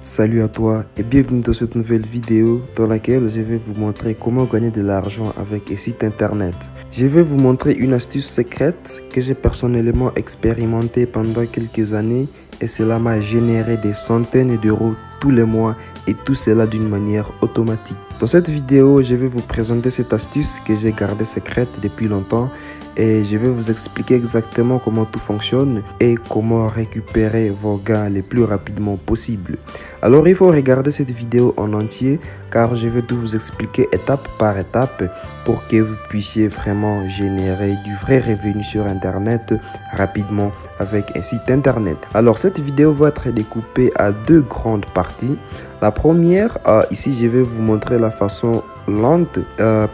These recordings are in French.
Salut à toi et bienvenue dans cette nouvelle vidéo dans laquelle je vais vous montrer comment gagner de l'argent avec un site internet. Je vais vous montrer une astuce secrète que j'ai personnellement expérimentée pendant quelques années et cela m'a généré des centaines d'euros tous les mois et tout cela d'une manière automatique. Dans cette vidéo, je vais vous présenter cette astuce que j'ai gardée secrète depuis longtemps et je vais vous expliquer exactement comment tout fonctionne et comment récupérer vos gains le plus rapidement possible. Alors il faut regarder cette vidéo en entier car je vais tout vous expliquer étape par étape pour que vous puissiez vraiment générer du vrai revenu sur internet rapidement avec un site internet. Alors cette vidéo va être découpée à deux grandes parties. La première, ici je vais vous montrer la façon lente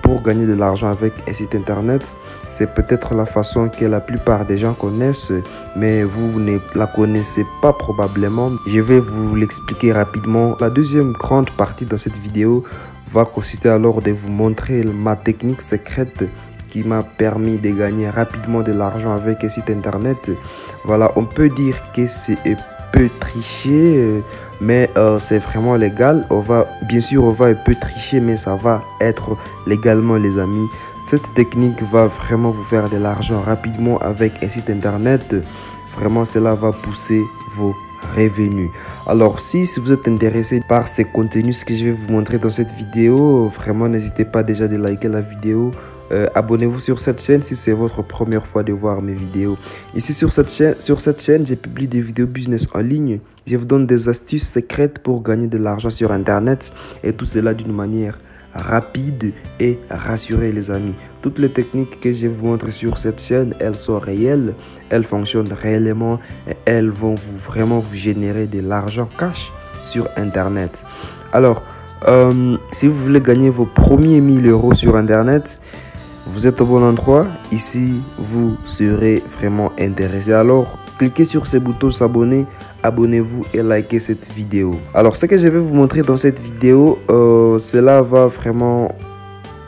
pour gagner de l'argent avec un site internet. C'est peut-être la façon que la plupart des gens connaissent, mais vous ne la connaissez pas probablement. Je vais vous l'expliquer rapidement. La deuxième grande partie dans cette vidéo va consister alors de vous montrer ma technique secrète qui m'a permis de gagner rapidement de l'argent avec un site internet. Voilà, on peut dire que c'est peu tricher, mais c'est vraiment légal. Bien sûr, on va un peu tricher, mais ça va être légalement, les amis. Cette technique va vraiment vous faire de l'argent rapidement avec un site internet. Vraiment, cela va pousser vos revenus. Alors, si vous êtes intéressé par ces contenus que je vais vous montrer dans cette vidéo, vraiment, n'hésitez pas déjà de liker la vidéo. Abonnez-vous sur cette chaîne si c'est votre première fois de voir mes vidéos. Ici sur cette chaîne, j'ai publié des vidéos business en ligne. Je vous donne des astuces secrètes pour gagner de l'argent sur internet et tout cela d'une manière rapide et rassurée, les amis. Toutes les techniques que je vous montre sur cette chaîne, elles sont réelles, elles fonctionnent réellement et elles vont vraiment vous générer de l'argent cash sur internet. Alors, si vous voulez gagner vos premiers 1000 euros sur internet, vous êtes au bon endroit. Ici, vous serez vraiment intéressé. Alors, cliquez sur ce bouton s'abonner, abonnez-vous et likez cette vidéo. Alors, ce que je vais vous montrer dans cette vidéo, cela va vraiment...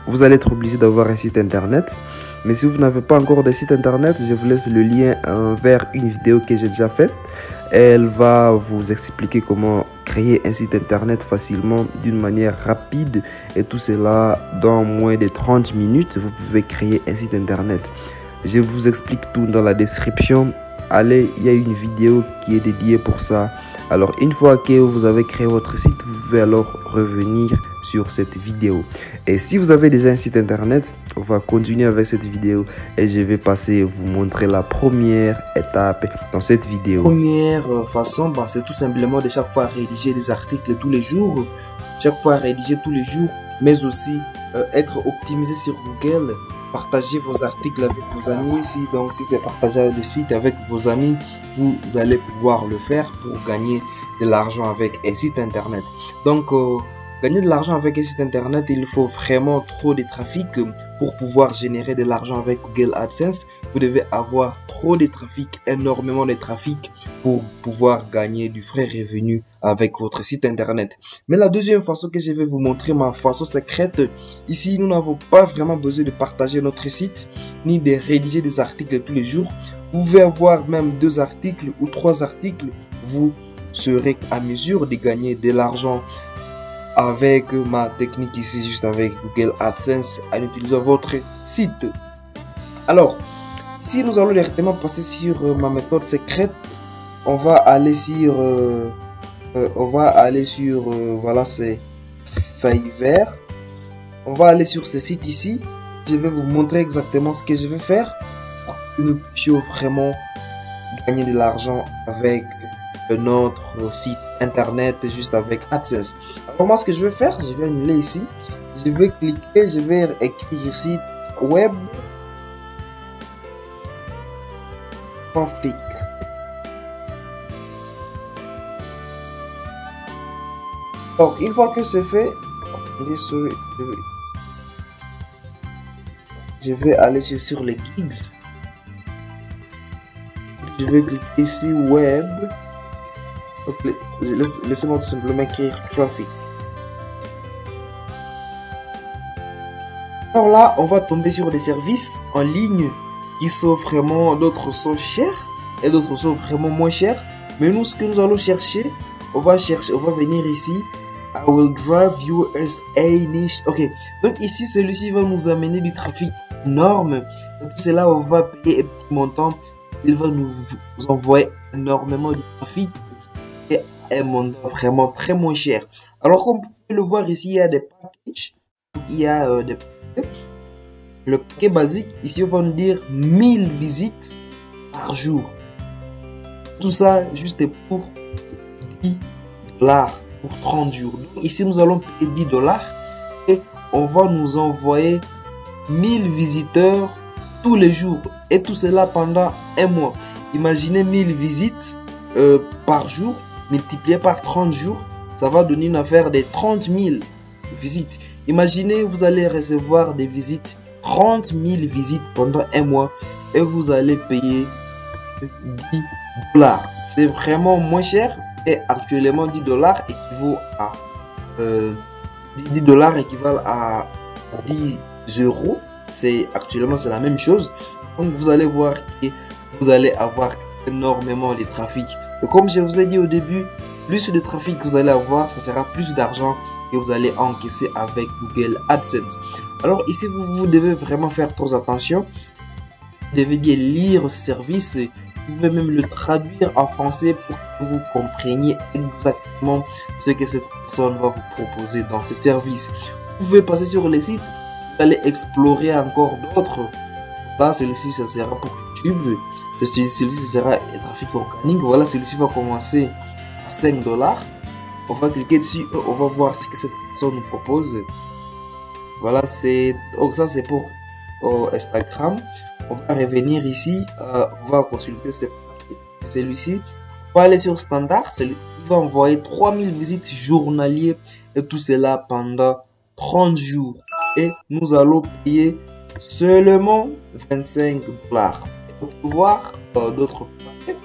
Vous allez être obligé d'avoir un site internet. Mais si vous n'avez pas encore de site internet, je vous laisse le lien vers une vidéo que j'ai déjà faite. Elle va vous expliquer comment créer un site internet facilement d'une manière rapide et tout cela dans moins de 30 minutes. Vous pouvez créer un site internet. Je vous explique tout dans la description. Allez, il y a une vidéo qui est dédiée pour ça. Alors une fois que vous avez créé votre site, vous pouvez alors revenir sur cette vidéo. Et si vous avez déjà un site internet, on va continuer avec cette vidéo et je vais passer vous montrer la première étape dans cette vidéo. Première façon, c'est tout simplement de chaque fois rédiger des articles tous les jours, mais aussi être optimisé sur Google. Partagez vos articles avec vos amis. Si c'est partager le site avec vos amis, vous allez pouvoir le faire pour gagner de l'argent avec un site internet. Donc, gagner de l'argent avec un site internet, il faut vraiment trop de trafic pour pouvoir générer de l'argent avec Google AdSense. Vous devez avoir trop de trafic, énormément de trafic pour pouvoir gagner du vrai revenu avec votre site internet. Mais la deuxième façon que je vais vous montrer, ma façon secrète, ici nous n'avons pas vraiment besoin de partager notre site ni de rédiger des articles tous les jours. Vous pouvez avoir même 2 articles ou 3 articles, vous serez à mesure de gagner de l'argent avec ma technique ici, juste avec Google AdSense en utilisant votre site. Alors, si nous allons directement passer sur ma méthode secrète, on va aller sur voilà, c'est Fiverr. On va aller sur ce site ici. Je vais vous montrer exactement ce que je vais faire pour que nous puissions vraiment gagner de l'argent avec notre site internet juste avec AdSense. Alors moi, ce que je vais faire, je vais annuler ici, je vais cliquer, je vais écrire site web config. Donc une fois que c'est fait, je vais aller sur les guides. Je vais cliquer ici web. Laissez-moi tout simplement écrire traffic. Alors là, on va tomber sur des services en ligne qui sont vraiment, d'autres sont chers et d'autres sont vraiment moins chers. Mais nous, ce que nous allons chercher, on va chercher, on va venir ici. I will drive viewers a niche. Ok, donc ici celui-ci va nous amener du trafic énorme. Tout cela, on va payer un petit montant. Il va nous envoyer énormément de trafic et un montant vraiment très moins cher. Alors comme vous pouvez le voir ici, il y a des packages. Il y a des paquets. Le paquet basique, ici on va nous dire 1000 visites par jour. Tout ça juste pour 10 dollars pour 30 jours. Donc ici nous allons payer 10 dollars et on va nous envoyer 1000 visiteurs tous les jours et tout cela pendant un mois. Imaginez 1000 visites par jour multiplié par 30 jours, ça va donner une affaire de 30 000 visites. Imaginez vous allez recevoir des visites, 30 000 visites pendant un mois et vous allez payer 10 dollars. C'est vraiment moins cher et actuellement 10 dollars équivaut à 10 dollars équivalent à 10 euros. C'est actuellement c'est la même chose. Donc vous allez voir que vous allez avoir énormément de trafic. Et comme je vous ai dit au début, plus de trafic vous allez avoir, ça sera plus d'argent que vous allez encaisser avec Google AdSense. Alors ici vous devez vraiment faire trop attention. Vous devez bien lire ce service. Vous pouvez même le traduire en français pour que vous compreniez exactement ce que cette personne va vous proposer dans ce service. Vous pouvez passer sur les sites, vous allez explorer encore d'autres. Là, celui-ci, ça sera pour YouTube. Celui-ci, ça sera trafic organique. Voilà, celui-ci va commencer à 5 dollars. On va cliquer dessus, on va voir ce que cette personne nous propose. Voilà, donc ça c'est pour Instagram. On va revenir ici, on va consulter celui-ci. On va aller sur standard, il va envoyer 3000 visites journalières et tout cela pendant 30 jours. Et nous allons payer seulement 25 dollars. Pour voir d'autres paquets,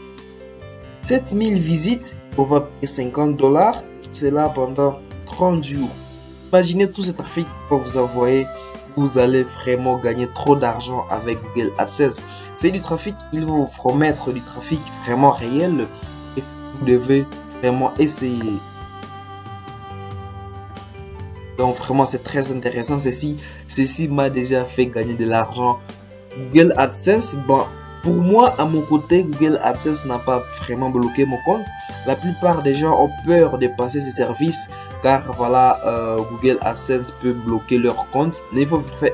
7000 visites, on va payer 50 dollars. Tout cela pendant 30 jours. Imaginez tout ce trafic que vous envoyez. Vous allez vraiment gagner trop d'argent avec Google AdSense. C'est du trafic, il va vous promettre du trafic vraiment réel et vous devez vraiment essayer. Donc vraiment c'est très intéressant. Ceci m'a déjà fait gagner de l'argent. Google AdSense, bon, pour moi, à mon côté, Google AdSense n'a pas vraiment bloqué mon compte. La plupart des gens ont peur de passer ces services car voilà, Google AdSense peut bloquer leur compte. Mais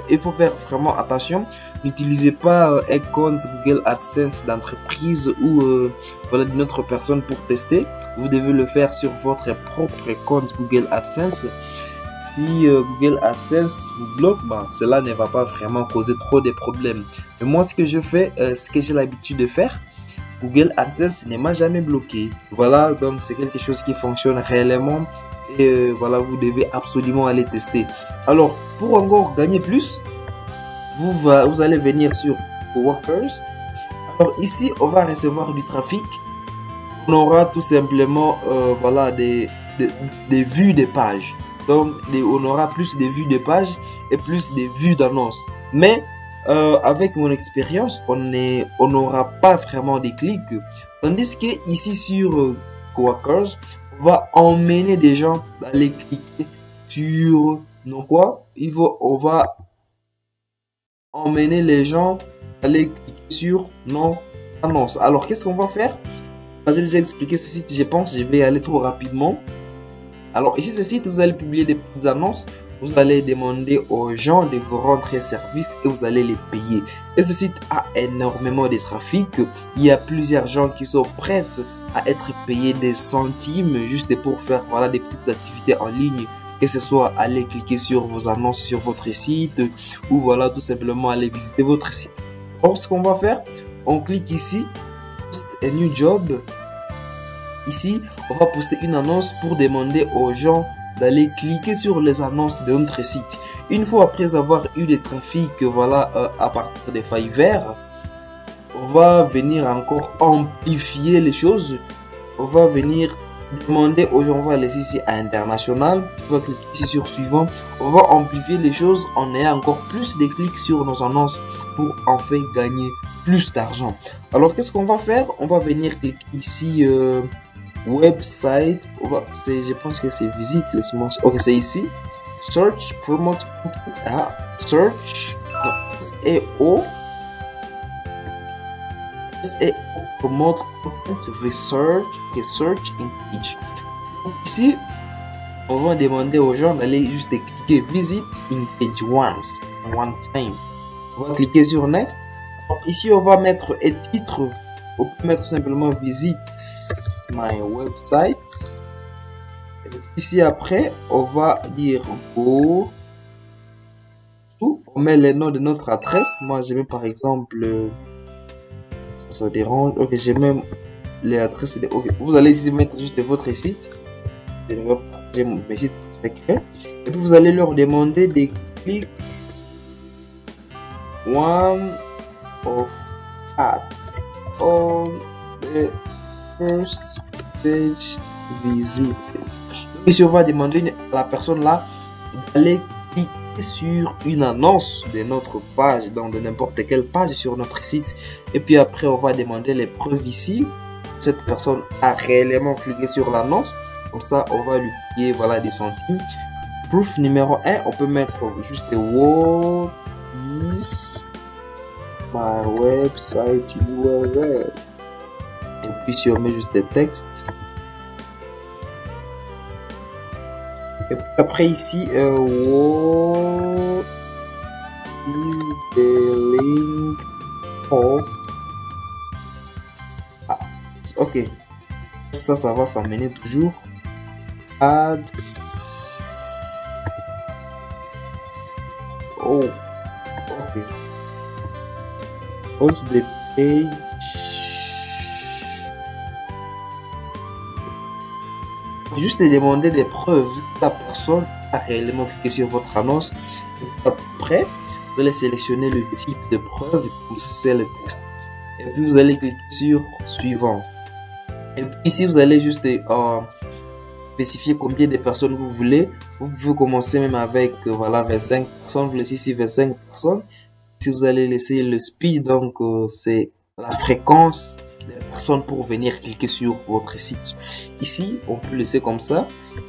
il faut faire vraiment attention. N'utilisez pas un compte Google AdSense d'entreprise ou voilà, d'une autre personne pour tester. Vous devez le faire sur votre propre compte Google AdSense. Si Google AdSense vous bloque, cela ne va pas vraiment causer trop de problèmes. Mais moi, ce que je fais, ce que j'ai l'habitude de faire, Google AdSense ne m'a jamais bloqué. Voilà, donc c'est quelque chose qui fonctionne réellement. Et voilà, vous devez absolument aller tester. Alors, pour encore gagner plus, vous allez venir sur Coworkers. Alors ici, on va recevoir du trafic. On aura tout simplement voilà, des vues de pages. Donc, on aura plus de vues de pages et plus de vues d'annonces. Mais, avec mon expérience, on n'aura pas vraiment des clics. Tandis que ici sur Coworkers, on va emmener des gens à aller cliquer sur non quoi. On va emmener les gens à aller cliquer sur nos annonces. Alors, qu'est-ce qu'on va faire? J'ai déjà expliqué ce site, je pense, je vais aller trop rapidement. Alors ici, ce site, vous allez publier des petites annonces, vous allez demander aux gens de vous rendre service et vous allez les payer. Et ce site a énormément de trafic. Il y a plusieurs gens qui sont prêts à être payés des centimes juste pour faire voilà, des petites activités en ligne. Que ce soit aller cliquer sur vos annonces sur votre site ou voilà tout simplement aller visiter votre site. Alors ce qu'on va faire, on clique ici, post a new job. Ici, on va poster une annonce pour demander aux gens d'aller cliquer sur les annonces de notre site. Une fois après avoir eu le trafic, voilà, à partir des Fiverr, on va venir encore amplifier les choses. On va venir demander aux gens, on va laisser ici à international. On va cliquer ici sur suivant. On va amplifier les choses en ayant encore plus de clics sur nos annonces pour enfin gagner plus d'argent. Alors, qu'est-ce qu'on va faire? On va venir cliquer ici website, je pense que c'est visite, laisse-moi, ok, c'est ici, search, promote content, search, non, SEO, promote content, research engage. Ici, on va demander aux gens d'aller juste cliquer visit in page one time. On va cliquer sur next. Alors, ici, on va mettre un titre. On peut mettre simplement visit my website. Et ici, après, on va dire go. On met les noms de notre adresse. Moi, j'ai mis par exemple, ça dérange. Ok, j'ai même les adresses. Okay. Vous allez ici mettre juste votre site. J'ai mes sites secrets. Et puis vous allez leur demander de cliquer one of ads on the first page visited. Ici on va demander à la personne là d'aller cliquer sur une annonce de notre page, donc de n'importe quelle page sur notre site. Et puis après on va demander les preuves ici. Cette personne a réellement cliqué sur l'annonce. Comme ça, on va lui payer voilà, des centimes. Proof numéro 1, on peut mettre juste what is my website URL. Et puis si on met juste des textes. Et puis après ici, what is the link of ok. Ça va s'amener toujours. Ads. Oh, ok. What's the page? Juste demander des preuves que la personne a réellement cliqué sur votre annonce. Et après, vous allez sélectionner le type de preuve, comme c'est le texte. Et puis vous allez cliquer sur suivant. Et puis ici, vous allez juste spécifier combien de personnes vous voulez. Vous pouvez commencer même avec voilà 25 personnes. Vous laissez ici 25 personnes. Si vous allez laisser le speed, donc c'est la fréquence des personnes pour venir cliquer sur votre site. Ici, on peut laisser comme ça.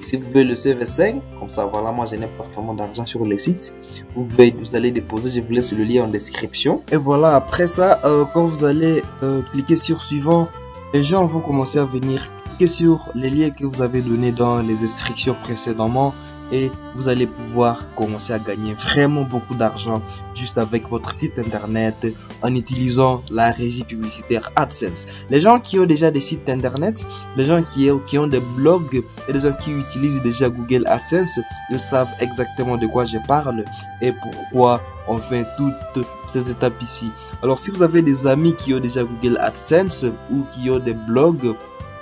Si vous pouvez laisser 25, comme ça, voilà, moi je n'ai pas vraiment d'argent sur le site. Vous allez déposer, je vous laisse le lien en description. Et voilà, après ça, quand vous allez cliquer sur suivant, les gens vont commencer à venir cliquer sur les liens que vous avez donnés dans les instructions précédemment et vous allez pouvoir commencer à gagner vraiment beaucoup d'argent juste avec votre site internet en utilisant la régie publicitaire AdSense. Les gens qui ont déjà des sites internet, les gens qui ont des blogs et les gens qui utilisent déjà Google AdSense, ils savent exactement de quoi je parle et pourquoi on fait toutes ces étapes ici. Alors si vous avez des amis qui ont déjà Google AdSense ou qui ont des blogs,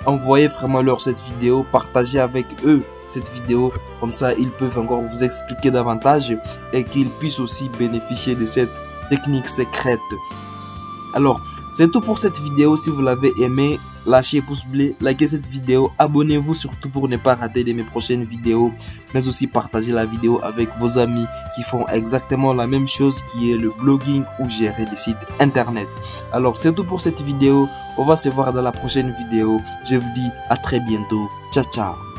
envoyez vraiment leur cette vidéo, partagez avec eux cette vidéo, comme ça ils peuvent encore vous expliquer davantage et qu'ils puissent aussi bénéficier de cette technique secrète. Alors c'est tout pour cette vidéo. Si vous l'avez aimé, lâchez pouce bleu, likez cette vidéo, abonnez-vous surtout pour ne pas rater de mes prochaines vidéos, mais aussi partagez la vidéo avec vos amis qui font exactement la même chose, qui est le blogging ou gérer des sites internet. Alors c'est tout pour cette vidéo, on va se voir dans la prochaine vidéo. Je vous dis à très bientôt, ciao ciao.